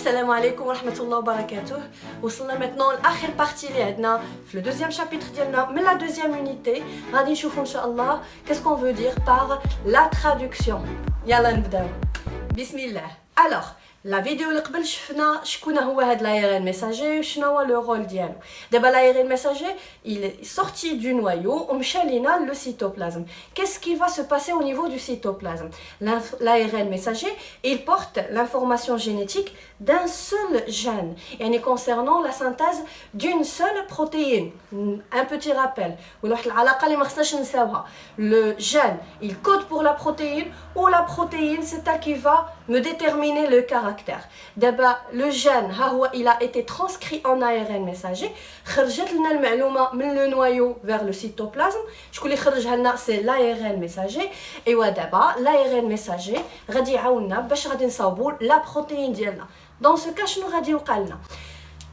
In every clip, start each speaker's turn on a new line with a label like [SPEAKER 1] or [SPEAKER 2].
[SPEAKER 1] Assalamu alaikum wa rahmatullahi wa barakatuh. وصلنا maintenant لآخر partie اللي عندنا في le deuxième chapitre ديالنا من la deuxième unité. غادي نشوفوا إن شاء الله qu'est-ce qu'on veut dire par la traduction. يلا نبداو. بسم الله. Alors, la vidéo اللي قبل شفنا شكون هو هاد l'ARN messager وشنو هو le rôle ديالو. دابا l'ARN messager, il est sorti du noyau ومشى لينا le cytoplasme. Qu'est-ce qui va se passer au niveau du cytoplasme? L'ARN messager, il porte l'information génétique d'un seul gène, et concernant la synthèse d'une seule protéine. Un petit rappel. Le gène, il code pour la protéine, ou la protéine, c'est elle qui va me déterminer le caractère. D'abord, le gène, il a été transcrit en ARN messager. Le noyau vers le cytoplasme. C'est l'ARN messager. Et d'abord, l'ARN messager, la protéine. Dans ce cas, شنو غادي يوقع لنا؟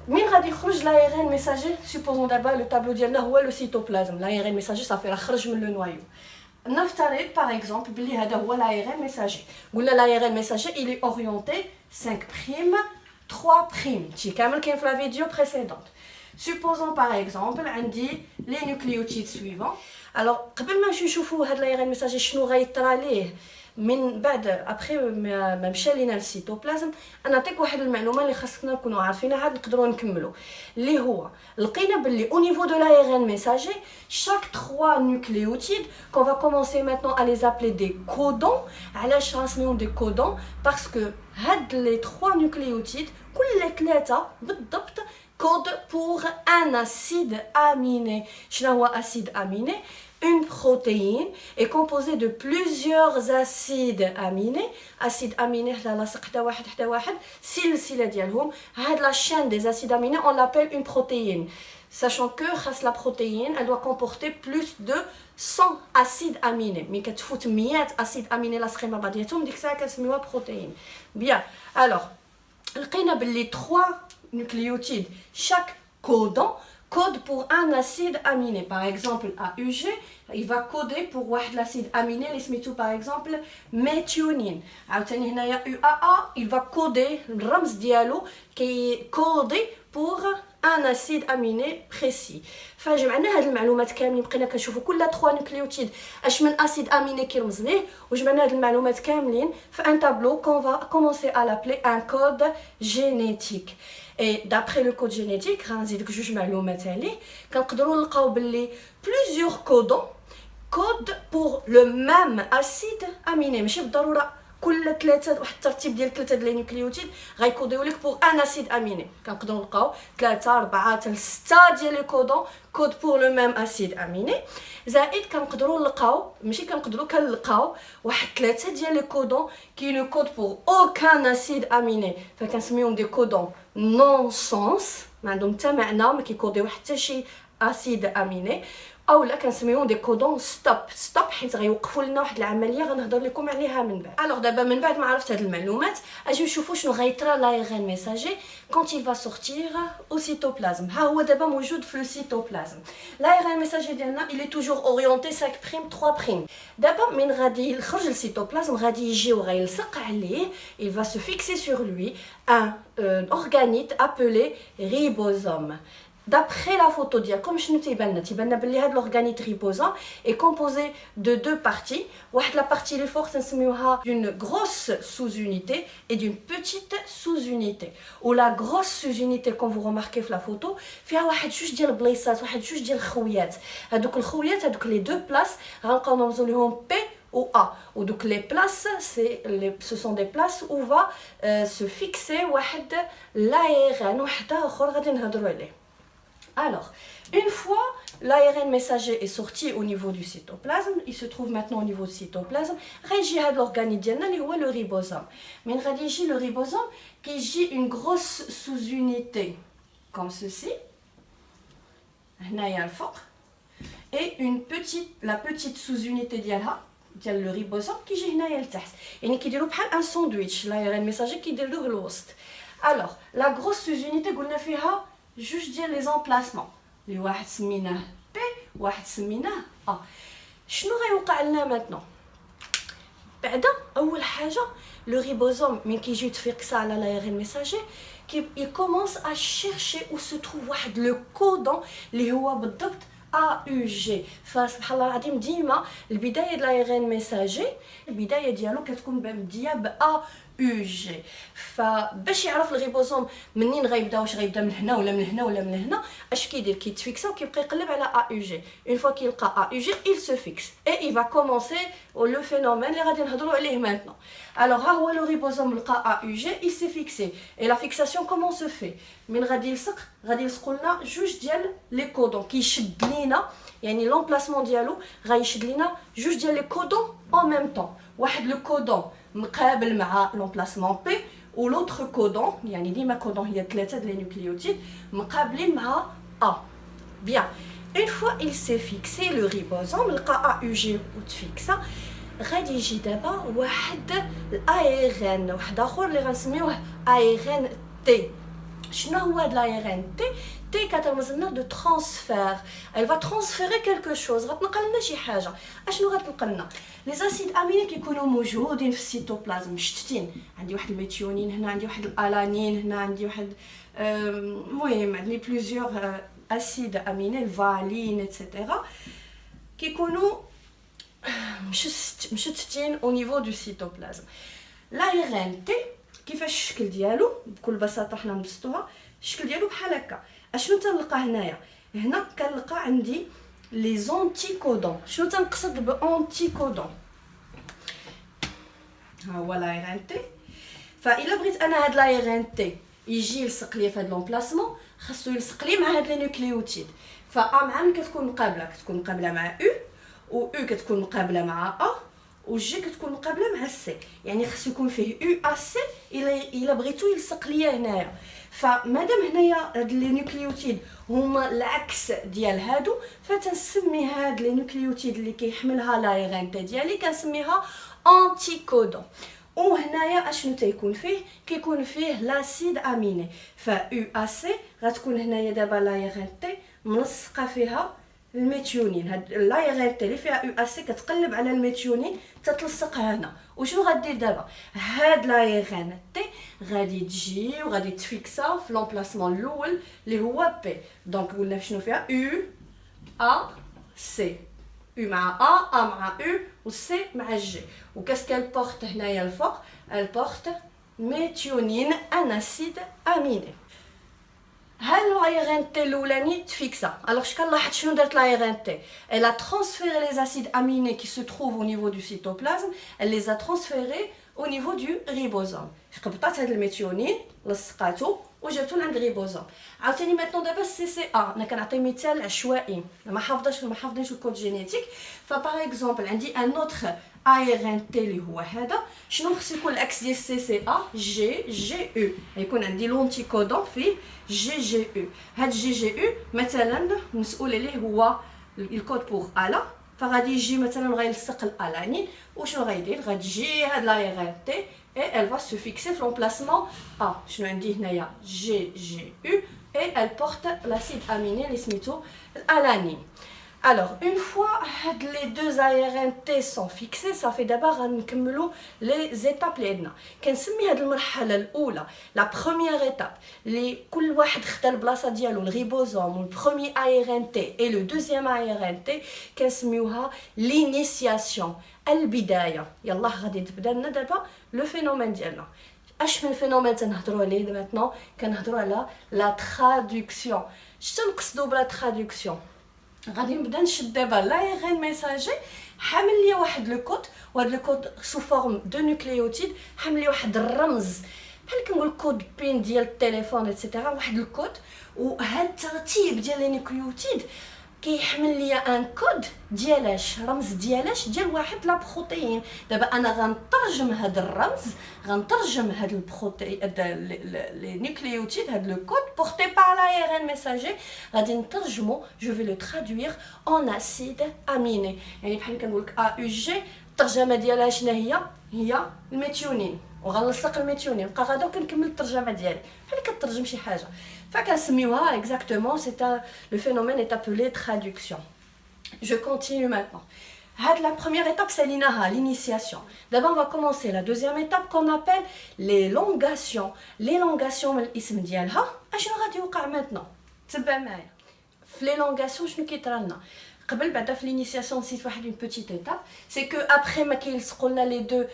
[SPEAKER 1] من غادي يخرج l'ARN messager? Supposons d'abord le tableau ديالنا هو le cytoplasme. L'ARN messager ça fait خرج من le noyau. نفترض par exemple بلي هذا هو l'ARN messager. قلنا l'ARN messager il est orienté 5 3 تي كامل كاين في la vidéo précédente. Supposons par exemple عندي les nucléotides suivants. Alors قبل ما نشوفوا هذا l'ARN messager شنو غيطرى ليه من بعد ابخي ما مشى لينا السيتوبلازم. انا نعطيك واحد المعلومه اللي خاصنا نكونوا عارفينها عاد نقدروا نكملوا اللي هو لقينا باللي au niveau de l'ARN messager chaque 3 nucléotides qu'on va commencer maintenant à les appeler des codons. علاش راسميهم des codons? parce que هاد les 3 nucléotides كل 3 بالضبط code pour un acide aminé. شنو هو acide aminé? Une protéine est composée de plusieurs acides aminés. Acides aminés, la chaîne des acides aminés, on l'appelle une protéine. Sachant que la protéine, elle doit comporter plus de 100 acides aminés. Mais quand tu fous 100 acides aminés, la schéma badiatoum, dit que ça c'est une protéine. Bien. Alors, les 3 nucléotides, chaque codon code pour un acide aminé. Par exemple, AUG, il va coder pour l'acide aminé, les par exemple méthionine. UAA, il va coder le rams dialo qui est codé pour un acide aminé précis. فجمعنا هاد المعلومات كاملين بقينا كنشوفوا كل 3 نوكليوتيد اش من اسيد اميني كيرمز ليه وجمعنا هاد المعلومات كاملين في ان tableau qu'on va commencer à l'appeler un code génétique. Et d'après le code génétique غنزيدك جوج معلومات عليه كنقدروا نلقاو باللي plusieurs codons code pour le même acide aminé. ماشي بالضروره كل 3 واحد الترتيب ديال 3 ديال النيوكليوتيد غيكوديو لك بور ان اسيد اميني. كنقدروا نلقاو 3 4 حتى 6 ديال لي كودون كود بور لو ميم اسيد اميني. زائد كنقدروا نلقاو ماشي كنقدروا كنلقاو واحد 3 ديال لي كودون كي نو كود بور اوكان اسيد اميني فكنسميهم دي كودون نون سونس ما عندهم حتى معنى ما كيكوديو حتى شي اسيد اميني. او لا كنسميوهم دي كودون ستوب حيت غيوقفوا لنا واحد العمليه غنهضر لكم عليها من بعد. الوغ دابا من بعد ما عرفت هاد المعلومات اجيو نشوفوا شنو غيطرى l'ARN messager quand il va sortir au cytoplasme. ها هو دابا موجود في السيتوبلازم. l'ARN messager ديالنا il est toujours orienté 5 3 دابا من غادي يخرج السيتوبلازم غادي يجي وغيلصق عليه il va se fixer sur lui un organite appelé ribosome. D'après la photo ديالكم شنو تيبان لنا بلي هاد l'organite ribosome est composé de 2 parties. واحد la partie اللي فوق نسميوها d'une grosse sous-unité et d'une petite sous-unité. Ou la grosse sous-unité comme vous remarquez في la photo فيها واحد جوج ديال البلايصات واحد جوج ديال الخويات. هادوك الخويات هادوك les 2 places غنبقاو نرمزو ليهم P ou A. Ou donc les places ce sont des places où va se fixer واحد l'ARN وحده اخر غادي نهضروا عليه. Alors, une fois l'ARN messager est sorti au niveau du cytoplasme, il se trouve maintenant au niveau du cytoplasme, il y a l'organite ديالنا اللي هو le ribosome. Mais il y a le ribosome qui a une grosse sous-unité comme ceci. هنايا الفوق. Et la petite sous-unité ديالها ديال le ribosome qui جي هنايا لتحت. يعني كيديروا بحال un sandwich l'ARN messager كيديروه الوسط. Alors, la grosse sous-unité قلنا فيها جوج ديال لي زامبلاسمون اللي واحد سميناه بي واحد سميناه ا. شنو غيوقع لنا maintenant بعدا اول حاجه لو ريبوزوم من كيجي يتفيكسا على لايرين ميساجي il commence à chercher où se trouve واحد لو كودون اللي هو بالضبط AUG. فسبحان الله العظيم ديما البدايه ديال لايرين ميساجي البدايه ديالو كتكون مبديه ب AUG. فباش يعرف الريبوزوم منين غيبدا، واش غيبدا من هنا ولا من هنا ولا من هنا، اش كيدير كيتفيكسا وكيبقى يقلب على AUG. اون فوا كيلقى AUG il se fixe et il va commencer le phénomène اللي غادي نهضروا عليه maintenant. Alors ها هو لو ريبوزوم لقى AUG il s'est fixé et la fixation comment se fait. من غادي يلصقوا لنا جوج ديال لي كودون كيشد لينا، يعني لومبلاسمون ديالو غيشد لينا جوج ديال لي كودون en même temps. واحد لو كودون مقابل مع لومبلاسمون بي و لوتر كودون، يعني ديما كودون هي ثلاثه ديال لي نوكليوتيد مقابلين مع ا. بيان اون فوا il s'est fixé le ribosome لقى AUG وتفيكسا، غادي يجي دابا واحد الARN واحد اخر اللي غنسميوه ARN تي. شنو هو هاد l'ARN تي؟ تي كترمز لنا دو ترانسفير. elle va transférer quelque chose، غتنقل لنا شي حاجه. اشنو غتنقل لنا؟ لي زاسيد اميني كيكونوا موجودين في السيتوبلازم مشتتين، عندي واحد الميثيونين هنا، عندي واحد الالانين هنا، عندي واحد المهم عندي بليزيور اسيد اميني الفالين ايتترا كيكونوا مشتتين او نيفو دو سيتوبلازم. l'ARN تي كيفاش الشكل ديالو بكل بساطه حنا نبسطوها، الشكل ديالو بحال هكا. اشنو تنلقى هنايا؟ هنا كنلقى عندي لي زونتي كودون. شنو تنقصد بانتي كودون؟ ها هو لايرن تي. فالا بغيت انا هاد لايرن تي يجي يلصق ليا في هاد لومبلاسمون، خاصو يلصق لي مع هاد لي نوكليوتيد. فا مع من كتكون مقابله؟ كتكون مقابله مع او، و او كتكون مقابله مع ا، و جي كتكون مقابله مع سي. يعني خاصو يكون فيه او ا سي الا بغيتو يلصق ليا هنايا. فمادام هنايا هاد لي نوكليوتيد هما العكس ديال هادو، فتنسمي هاد لي نوكليوتيد اللي كيحملها لايرن تي ديالي كنسميها انتي كودون. وهنايا اشنو تيكون فيه؟ كيكون فيه لاسيد اميني. فا او ا سي غتكون هنايا دابا لايرن تي ملصقه فيها الميثيونين. هاد لايرن تي اللي فيها او ا سي كتقلب على الميثيونين تتلصق هنا. وشنو غدير دابا؟ هاد لايرن تي غادي تجي وغادي تفيكسا في لومبلاسمون الاول اللي هو بي. دونك قلنا شنو فيها او ا سي، او مع ا مع او و سي مع جي. وكاس كال بورت هنايا الفوق البورت ميثيونين ان اسيد اميني. هاد l'ARN تي الاولاني تفيكسا. الوغ شكون لاحظ شنو دارت l'ARN تي؟ elle a transféré les acides aminés qui se trouvent au niveau du cytoplasme, elle les a transférés au niveau du ribosome. قبطات هاد الميثيونين لصقاتو وجبتو لعند الريبوزوم. عاوتاني ميتنون دابا السي سي ا، انا كنعطي مثال عشوائي ما حافظينش الكود جينيتيك. فبار اكزومبل عندي ان اوتر ARN تي اللي هو هذا، شنو خصو يكون الاكس ديال سي سي ا؟ جي جي او. غيكون عندي لونتي كودون فيه جي جي او. هاد جي جي او مثلا مسؤول عليه هو الكود بوغ الا، فغادي يجي مثلا غيلصق الالانين. وشنو غيدير؟ غتجي هاد لايرن تي et elle va se fixer sur l'emplacement A. Je vais dire qu'il y a GGU et elle porte l'acide aminé, les smitho, l'alanine. Alors, une fois les deux ARN T sont fixés, ça fait d'abord les étapes. La première étape, le ribosome, le premier ARN T et le deuxième ARN T, l'initiation. البدايه. يلا غادي تبدا لنا دابا لو فينومين ديالنا. اش من فينومين تنهضروا عليه ميتنون؟ كنهضروا على لا ترادكسيون. شنو نقصدوا بلا ترادكسيون؟ غادي نبدا نشد دابا لايرن ميساجي حامل لي واحد لو كود، وهاد لو كود سو فورم دو نوكليوتيد حامل لي واحد الرمز بحال كنقول كود بين ديال التليفون ايتترا، واحد الكود. وهاد الترتيب ديال لي نوكليوتيد كيحمل ليا ان كود ديالاش، رمز ديالاش ديال واحد لا بروتين. دابا انا غنترجم هذا الرمز، غنترجم هذا البروتين لي نوكليوتيد، هذا لو كود بورتي بار l'ARN ميساجي، غادي نترجمو جو في لو ترادوير اون اسيد اميني. يعني بحال كنقول لك ا او جي الترجمه ديالها شنو هي الميثيونين، وغنلصق الميثيونين بقى غادا وكنكمل الترجمه ديالي بحال كترجم شي حاجه. فكنسميوها exactement, le phénomène est appelé traduction. Je continue maintenant. La première étape, c'est l'initiation. D'abord, on va commencer la deuxième étape qu'on appelle l'élongation. L'élongation, l'ism ديالها اشنو غادي يوقع maintenant. تبع معايا. في l'élongation شنو كيطرالنا؟ قبل بعدا في l'initiation نسيت واحد une petite étape, c'est que après ما كيلصقوا لنا les deux,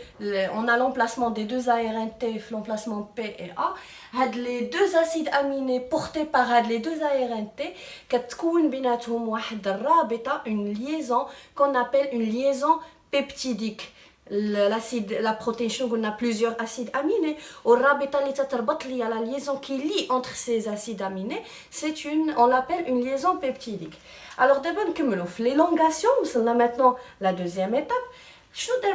[SPEAKER 1] on a l'emplacement des deux ARNT في l'emplacement P et A. هاد les deux acides aminés portés par هاد les deux ARNT كتكون بيناتهم واحد الرابطه, une liaison qu'on appelle une liaison peptidique. L'acide, la protéine, on a plusieurs acides aminés. Au rabita li tatarbat li, la liaison qui lie entre ces acides aminés, on l'appelle une liaison peptidique. Alors d'abord, l'élongation, on a maintenant la deuxième étape.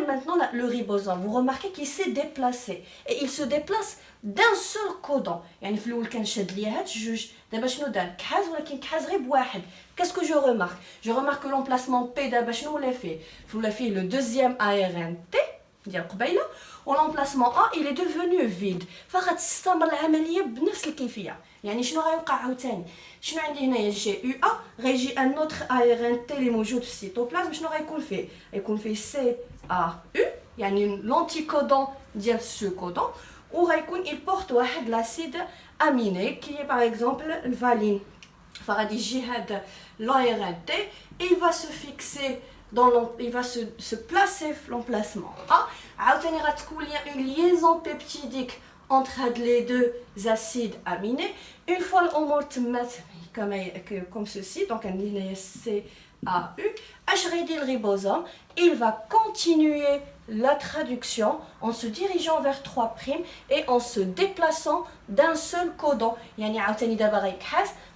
[SPEAKER 1] Maintenant le ribosome, vous remarquez qu'il s'est déplacé et il se déplace d'un seul codon. يعني في الاول كنشد ليه هاد جوج, دابا شنو دار كحاز ولكن كحاز غير بواحد. Qu'est-ce que je remarque? Je remarque que l'emplacement P d'abord شنو ولا فيه le deuxième ARNT ديال قبيله, والemplacement A il est devenu vide. فغتستمر العمليه بنفس الكيفيه. يعني شنو غيوقع عاوتاني؟ شنو عندي هنايا جي يو ا غيجي ان اوتر ARNT اللي موجود في السيتوبلازم, شنو غيكون فيه؟ غيكون فيه سي ا يو يعني l'anticodon ديال ce codon, ou il porte واحد l'acide aminé qui est par exemple le valine. فغادي يجي هذا l'ARNT et il va se fixer il va se placer dans l'emplacement A. عاوتاني غتكون une liaison peptidique entre les deux acides aminés. Une fois l'amor تمات comme ceci, donc un CAU, le ribosome, il va continuer la traduction en se dirigeant vers 3' et en se déplaçant d'un seul codon. يعني عاوتاني دابا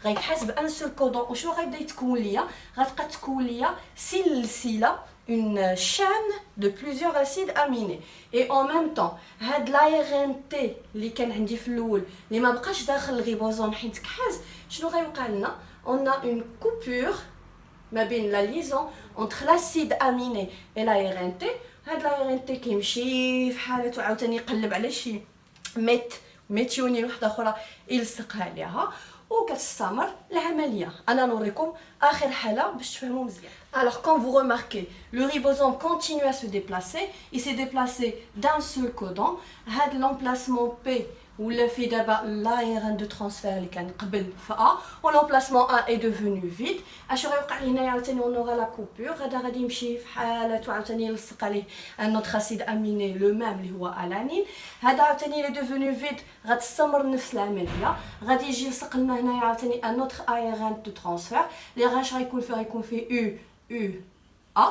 [SPEAKER 1] غيكحس بان seul codon. وشنو غيبدا يتكون ليا؟ غتبقى تكون ليا سلسله, une chaîne de plusieurs acides aminés. Et en même temps, هاد l'ARNT اللي كان عندي في الاول اللي ما بقاش داخل الريبوزوم حيت كحاز, شنو غيوقع لنا؟ on a une coupure ما بين la liaison entre l'acide aminé et l'ARNT. هاد l'ARNT كيمشي في حالته عاوتاني يقلب على شي ميثيونين وحده اخرى يلصقها ليها وكتستمر العمليه. انا نوريكم اخر حاله باش تفهموا مزيان. Alors quand vous remarquez, le ribosome continue à se déplacer, il s'est déplacé d'un seul codon. هاد l'emplacement P ولا في دابا l'ARN de transfert اللي كان قبل في A, والemplacement A est devenu vide. اش غيوقع لي هنايا عاوتاني on aura la coupure. هذا غادي يمشي في حالته عاوتاني يلصق عليه un autre acide aminé le même اللي هو alanine. هذا عاوتاني اللي devenu vide غتستمر نفس العمليه, غادي يجي يلصق لنا هنايا عاوتاني un autre ARN de transfert اللي غيكون فيه U A,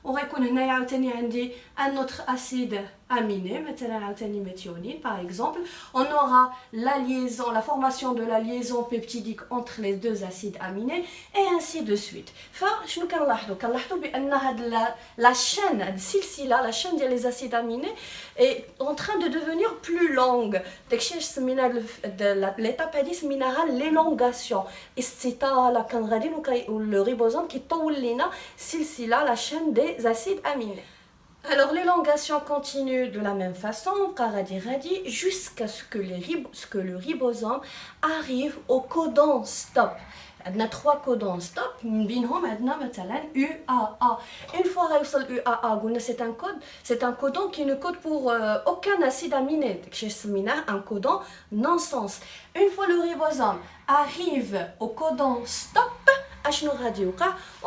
[SPEAKER 1] وغيكون هنايا عاوتاني عندي un autre acide aminé, مثلا عاوتاني méthionine par exemple. On aura la formation de la liaison peptidique entre les deux acides aminés et ainsi de suite. فشنو كنلاحظوا بان هاد la chaîne, هاد السلسله, la chaîne ديال les acides aminés est en train de devenir plus longue. داكشي سمينا l'étape هادي سميناها l'élongation. استطاله كان غادي le ribosome كيطول لينا سلسله la chaîne des acides aminés. Alors l'élongation continue de la même façon, jusqu'à ce que le ribosome arrive au codon stop. On a 3 codons stop, بينهم عندنا مثلا UAA. Une fois réussi UAA, c'est un codon qui ne code pour aucun acide aminé. C'est un codon non-sens. Une fois le ribosome arrive au codon stop,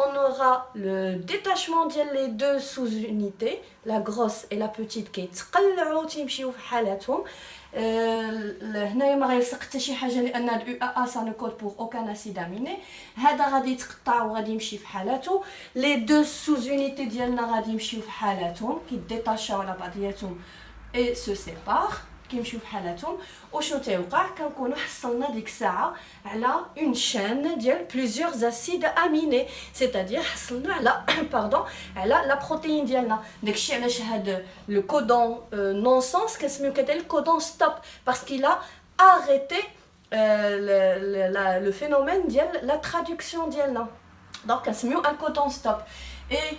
[SPEAKER 1] on aura le détachement des deux sous-unités, la grosse et la petite qui يتقلعوا تيمشيو في حالاتهم. هنايا ما غيلصق حتى شي حاجه لان ال UAA ça ne code pour aucun acide aminé. هذا غادي يتقطع وغادي يمشي في حالته. les deux sous-unités ديالنا غادي يمشيو في حالاتهم كيديتاشاو على بعضياتهم et se séparent. كيمشيو في حالاتهم. وشنو تيوقع؟ كنكونوا حصلنا ديك الساعه على اون شين ديال بليزيور اسيد اميني, c'est-à-dire حصلنا على على لا بروتين ديالنا. داكشي علاش هذا لو كودون نون سونس كنسميو كذلك كودون ستوب, باسكو لا arrêté le phénomène ديال la traduction ديالنا. دونك كنسميو ان كودون ستوب. Et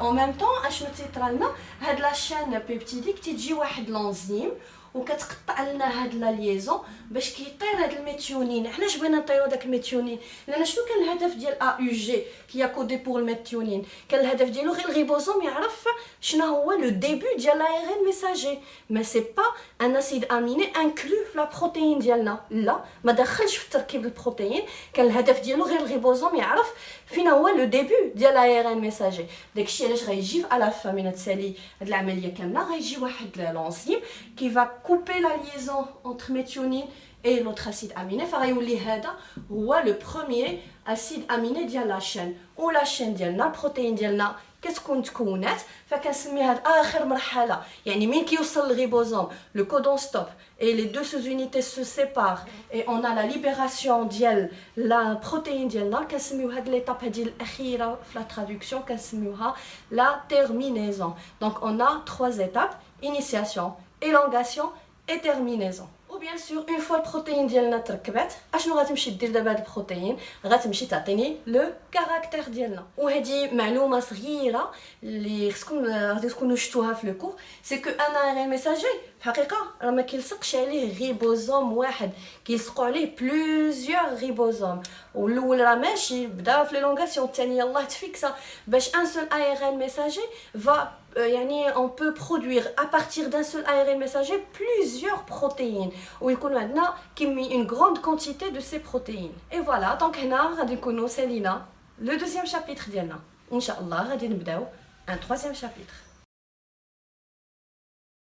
[SPEAKER 1] en même temps, اشنو تيطرالنا هاد لا chaîne peptidique تيجي واحد l'enzyme وكتقطع لنا هاد لا ليزون باش كيطير هاد الميثيونين. علاش بغينا نطيرو داك الميثيونين؟ لان شنو كان الهدف ديال ا يو جي كي كودي بور الميثيونين؟ كان الهدف ديالو غير الريبوزوم يعرف شنو هو لو ديبي ديال لايغين ميساجي، ما سي با ان اسيد اميني انكلو في لا بروتيين ديالنا، لا ما دخلش في تركيب البروتيين. كان الهدف ديالو غير الريبوزوم يعرف فين هو لو ديبي ديال لايغين ميساجي. داكشي علاش غيجي على لا فا من تسالي هاد العمليه كامله، غيجي واحد لونزيم كي فا كوبي لا ليزون انتر ميثيونين et l'autre acide aminé. فغيولي هذا هو لو بروميير اسيد اميني ديال لا شين. ولا شين ديالنا البروتين ديالنا كتكون تكونات، فكنسميها اخر مرحله، يعني من كيوصل الريبوزوم لو كودون ستوب et les deux sous-unités se séparent et on a la libération ديال la protéine ديالنا، كنسميو هاد l'étape هادي الاخيره في la traduction كنسميوها la terminaison. Donc on a 3 étapes: initiation, élongation et terminaison. وبيان سور اون فوا البروتين ديالنا تركبات، اشنو غتمشي دير دابا هاد البروتين؟ غتمشي تعطيني لو كاركتير ديالنا. وهذه معلومه صغيره اللي خصكم غادي تكونوا شفتوها في لو كور، سي كو ان ار ميساجي في الحقيقه راه ما كيلصقش عليه ريبوزوم واحد، كيلصقوا عليه بلوزيور ريبوزوم. والاول راه ماشي بدا في لونغاسيون، الثاني يلاه تفيكسا باش ان سول ار ميساجي فا يعني on peut produire à partir d'un seul ARN messager plusieurs protéines ويكون عندنا une grande quantité de ces protéines. Et voilà, donc هنا غادي نكونوا سالينا le deuxième chapitre ديالنا. ان شاء الله غادي نبداو un troisième chapitre.